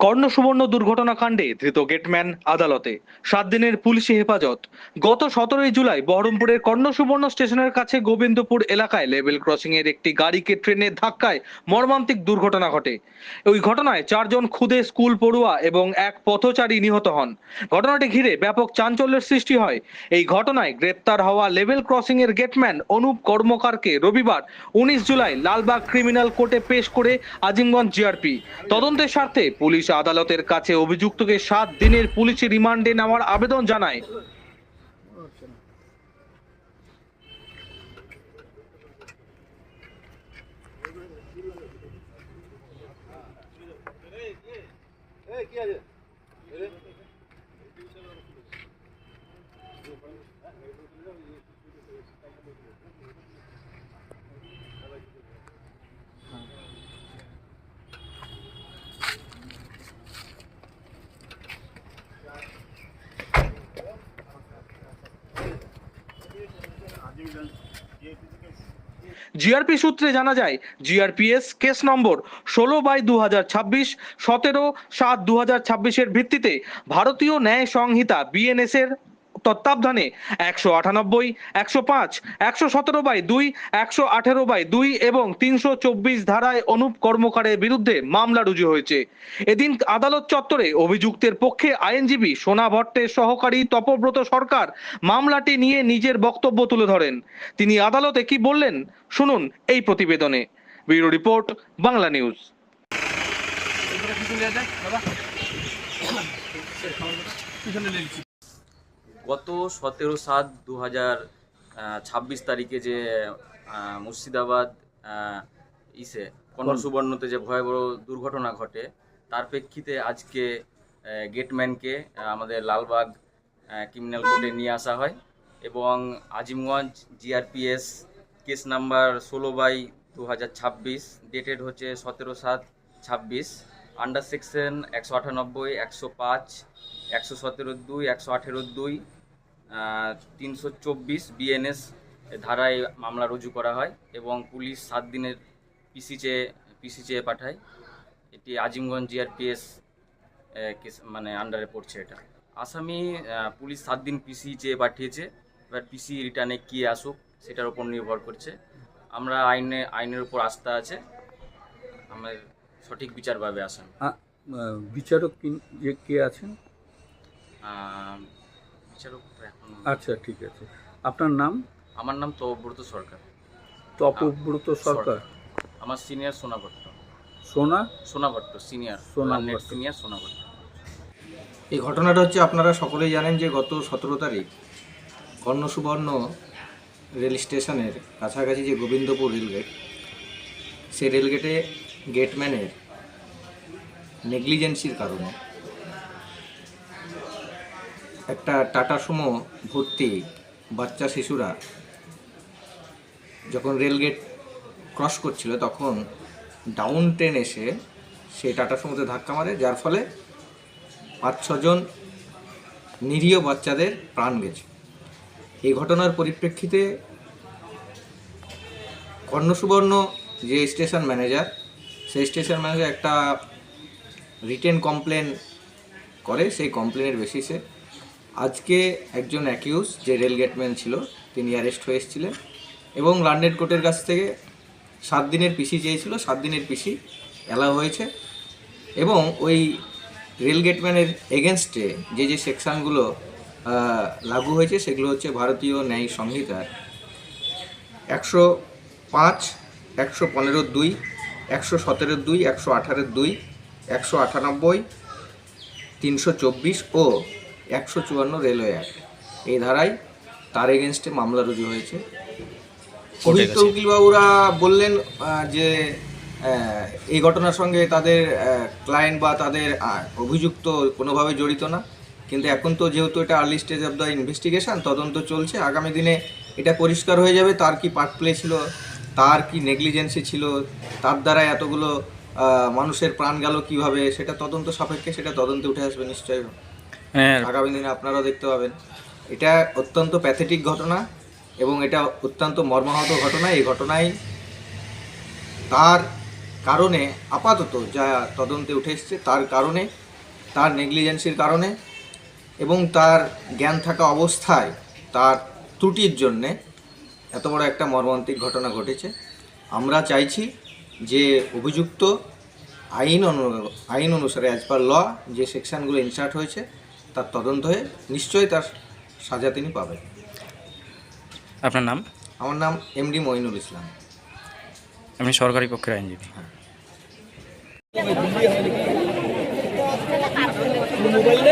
কর্ণসুবর্ণ দুর্ঘটনাকাণ্ডে ধৃত গেটম্যান আদালতে 7 দিনের পুলিশি হেফাজত। গত 17 জুলাই বহরমপুরের কর্ণসুবর্ণ স্টেশনের কাছে গোবিন্দপুর এলাকায় লেভেল ক্রসিং এর একটি গাড়িকে ট্রেনের ধাক্কায় মর্মান্তিক দুর্ঘটনা ঘটে। ওই ঘটনায় 4 জন খুদে স্কুল পড়ুয়া এবং এক পথচারী নিহত হন। ঘটনাটি ঘিরে ব্যাপক চাঞ্চল্যের সৃষ্টি হয়। এই ঘটনায় গ্রেপ্তার হওয়া লেভেল ক্রসিং এর গেটম্যান অনুপ কর্মকারকে রবিবার 19 জুলাই লালবাগ ক্রিমিনাল কোর্টে পেশ করে আজিমগঞ্জ জিআরপি। তদন্তের স্বার্থে পুলিশ আদালতের কাছে অভিযুক্তকে 7 দিনের পুলিশি রিমান্ডে নেওয়ার আবেদন জানায়। জিআরপি সূত্রে জানা যায়, জিআরপিএস কেস নম্বর 16/2026 17/7/2026 এর ভিত্তিতে ভারতীয় ন্যায় সংহিতা বিএনএস এর তত্ত্বাবধানে 198, 105, 117/2, 118/2 এবং 324 ধারায় অনুপ কর্মকারের বিরুদ্ধে মামলা রুজু হয়েছে। এদিন আদালত চত্বরে অভিযুক্তের পক্ষে আইনজীবী সোনা ভট্টের সহকারী তপব্রত সরকার মামলাটি নিয়ে নিজের বক্তব্য তুলে ধরেন। তিনি আদালতে কি বললেন শুনুন এই প্রতিবেদনে। Bureau report, Bangla news. গত 17/7/2026 তারিখে যে মুর্শিদাবাদ কর্ণসুবর্ণতে যে ভয়াবহ দুর্ঘটনা ঘটে, তার প্রেক্ষিতে আজকে গেটম্যানকে আমাদের লালবাগ ক্রিমিনাল কোর্টে নিয়ে আসা হয় এবং Azimganj GRPS case number 16/2026 dated হচ্ছে 17/7/26 আন্ডার সেকশন 198, 105, 117/2, 118/2, 324 বিএনএস ধারায় মামলা রুজু করা হয় এবং পুলিশ 7 দিনের পিসি চেয়ে পাঠায়। এটি আজিমগঞ্জ জিআরপিএস কেস আন্ডারে পড়ছে। এটা আসামি পুলিশ 7 দিন পিসি চেয়ে পাঠিয়েছে। এবার পিসি রিটার্নে কি আসুক সেটার উপর নির্ভর করছে। আমরা আইনের উপর আস্থা আছে, আমাদের সঠিক বিচার পাবে আসামি। বিচারক কে আছেন? বিচারক এখন। আচ্ছা, ঠিক আছে। আপনার নাম? আমার নাম তপব্রত সরকার। তপব্রত সরকার। আমার সিনিয়র সোনা ভট্ট। সোনা ভট্ট সিনিয়র। সিনিয়র সোনা ভট্ট। এই ঘটনাটা হচ্ছে, আপনারা সকলেই জানেন যে গত 17 তারিখ কর্ণসুবর্ণ রেল স্টেশনের কাছাকাছি যে গোবিন্দপুর রেলগেট, সেই রেলগেটে গেটম্যানের নেগলিজেন্সির কারণে একটা টাটা সুমো ভর্তি বাচ্চা শিশুরা যখন রেলগেট ক্রস করছিল, তখন ডাউন ট্রেন এসে সেই টাটা সুমোতে ধাক্কা মারে, যার ফলে 5-6 জন নিরীহ বাচ্চাদের প্রাণ গেছে। এই ঘটনার পরিপ্রেক্ষিতে কর্ণসুবর্ণ যে স্টেশন ম্যানেজার, সেই স্টেশন ম্যানেজার একটা রিটেন কমপ্লেন করে। সেই কমপ্লেনের বেসিসে আজকে একজন অ্যাকিউজ যে রেল গেটম্যান ছিল, তিনি অ্যারেস্ট হয়ে এসেছিলেন এবং লন্ডন কোর্টের কাছ থেকে 7 দিনের পিসি চেয়েছিল। 7 দিনের পিসি অ্যালাউ হয়েছে এবং ওই রেল গেটম্যানের এগেনস্টে যে সেকশানগুলো লাগু হয়েছে সেগুলো হচ্ছে ভারতীয় ন্যায় সংহিতার 105, 115/2, 117/2, 118/2, 198, 324 ও 154 রেলওয়ে অ্যাক্ট, এই ধারায় তার এগেনস্টে মামলা রুজু হয়েছে। অভিযুক্ত উকিলবাবুরা বললেন যে এই ঘটনার সঙ্গে তাদের ক্লায়েন্ট বা তাদের অভিযুক্ত কোনোভাবে জড়িত না, কিন্তু এখন তো যেহেতু এটা early stage of the investigation, তদন্ত চলছে, আগামী দিনে এটা পরিষ্কার হয়ে যাবে তার কি পার্ট প্লে ছিল, তার কি নেগলিজেন্সি ছিল, তার দ্বারা এতগুলো মানুষের প্রাণ গেল কিভাবে, সেটা তদন্ত সাপেক্ষে, সেটা তদন্তে উঠে আসবে নিশ্চয়ই। আগামী দিনে আপনারাও দেখতে পাবেন। এটা অত্যন্ত প্যাথেটিক ঘটনা এবং এটা অত্যন্ত মর্মাহত ঘটনা। এই ঘটনায় তার কারণে আপাতত যা তদন্তে উঠে এসছে তার কারণে, তার নেগলিজেন্সির কারণে এবং তার জ্ঞান থাকা অবস্থায় তার ত্রুটির জন্যে এত বড় একটা মর্মান্তিক ঘটনা ঘটেছে। আমরা চাইছি যে অভিযুক্ত আইন অনুসারে অ্যাজ পার ল যে সেকশনগুলো ইনসার্ট হয়েছে তার তদন্ত হয়ে নিশ্চয়ই তার সাজা তিনি পাবেন। আপনার নাম? আমার নাম এমডি মঈনুল ইসলাম। আপনি সরকারি পক্ষের আইনজীবী। মোবাইল